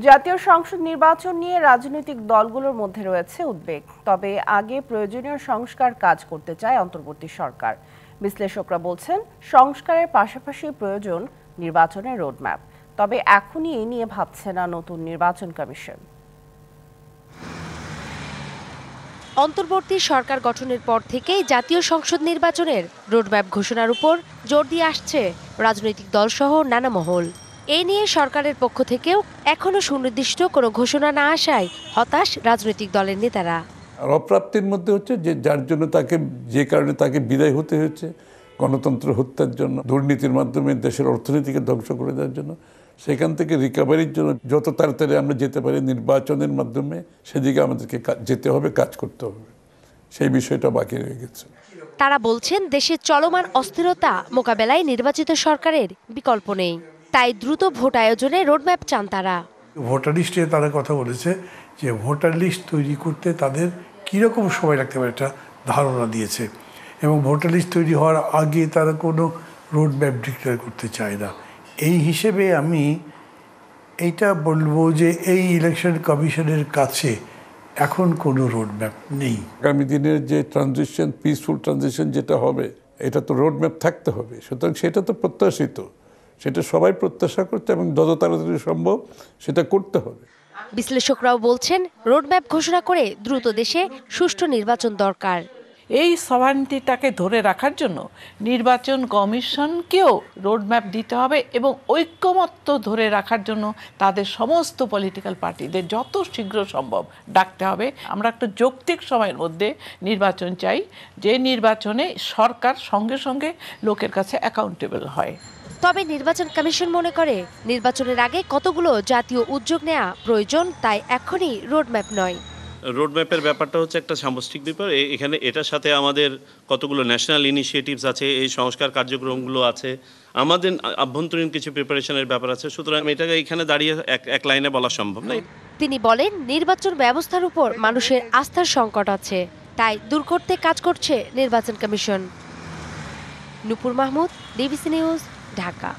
জাতীয় সংসদ নির্বাচন নিয়ে রাজনৈতিক দলগুলোর মধ্যে রয়েছে উদ্বেগ। তবে আগে প্রয়োজনীয় সংস্কার কাজ করতে চায় অন্তর্বর্তী সরকার। বিশ্লেষকরা বলছেন সংস্কারের পাশাপাশি প্রয়োজন নির্বাচনের রোডম্যাপ। তবে এখনই এই নিয়ে ভাবছে না নতুন নির্বাচন কমিশন। অন্তর্বর্তী সরকার গঠনের পর থেকেই জাতীয় সংসদ নির্বাচনের রোডম্যাপ ঘোষণার উপর জোর দিয়ে আসছে রাজনৈতিক দলসহ নানা মহল। এই নিয়ে সরকারের পক্ষ থেকেও এখনো সুনির্দিষ্ট কোনো ঘোষণা না আসায় হতাশ রাজনৈতিক দলের নেতারা। আর অপ্রাপ্তির মধ্যে হচ্ছে যে যার জন্য যে কারণে তাকে বিদায় হতে হয়েছে, গণতন্ত্র হত্যার জন্য, দুর্নীতির মাধ্যমে দেশের অর্থনীতিকে ধ্বংস করে দেওয়ার জন্য, সেখান থেকে রিকভারির জন্য যত তাড়াতাড়ি আমরা যেতে পারি নির্বাচনের মাধ্যমে সেদিকে আমাদেরকে যেতে হবে, কাজ করতে হবে। সেই বিষয়টা বাকি রয়ে গেছে। তারা বলছেন দেশের চলমান অস্থিরতা মোকাবেলায় নির্বাচিত সরকারের বিকল্প নেই, তাই দ্রুত ভোট আয়োজনে রোডম্যাপ চান তারা। ভোটার লিস্টে তারা কথা বলেছে যে ভোটার লিস্ট তৈরি করতে তাদের কীরকম সময় লাগতে পারে একটা ধারণা দিয়েছে, এবং ভোটার লিস্ট তৈরি হওয়ার আগে তারা কোনো রোডম্যাপ ডিক্লেয়ার করতে চায় না। এই হিসেবে আমি এইটা বলবো যে এই ইলেকশন কমিশনের কাছে এখন কোনো রোডম্যাপ নেই। আগামী দিনের যে ট্রানজিশন, পিসফুল ট্রানজিশন যেটা হবে, এটা তো রোডম্যাপ থাকতে হবে। সুতরাং সেটা তো প্রত্যাশিত, সেটা সবাই প্রত্যাশা করতে এবং যত তাড়াতাড়ি সম্ভব সেটা করতে হবে। বিশ্লেষকরাও বলছেন রোডম্যাপ ঘোষণা করে দ্রুত দেশে সুষ্ঠু নির্বাচন দরকার। এই সভান্তিটাকে ধরে রাখার জন্য নির্বাচন কমিশনকেও রোডম্যাপ দিতে হবে এবং ঐক্যমত্য ধরে রাখার জন্য তাদের সমস্ত পলিটিক্যাল পার্টিদের যত শীঘ্র সম্ভব ডাকতে হবে। আমরা একটা যৌক্তিক সময়ের মধ্যে নির্বাচন চাই, যে নির্বাচনে সরকার সঙ্গে সঙ্গে লোকের কাছে অ্যাকাউন্টেবল হয়। তবে নির্বাচন কমিশন মনে করে নির্বাচনের আগে কতগুলো জাতীয় উদ্যোগ নেওয়া প্রয়োজন, তাই এখনই রোডম্যাপ নয়। রোডম্যাপের ব্যাপারটা হচ্ছে একটা সামষ্টিক ব্যাপার। এখানে এটার সাথে আমাদের কতগুলো ন্যাশনাল ইনিশিয়েটিভস আছে, এই সংস্কার কার্যক্রমগুলো আছে, আমাদের আভ্যন্তরীণ কিছু প্রিপারেশনের ব্যাপার আছে। সুতরাং এটাকে এখানে দাঁড়িয়ে এক লাইনে বলা সম্ভব নয়। তিনি বলেন নির্বাচন ব্যবস্থার উপর মানুষের আস্থার সংকট আছে, তাই দূর করতে কাজ করছে নির্বাচন কমিশন। নূপুর মাহমুদ, ডিবিসি নিউজ, ঢাকা।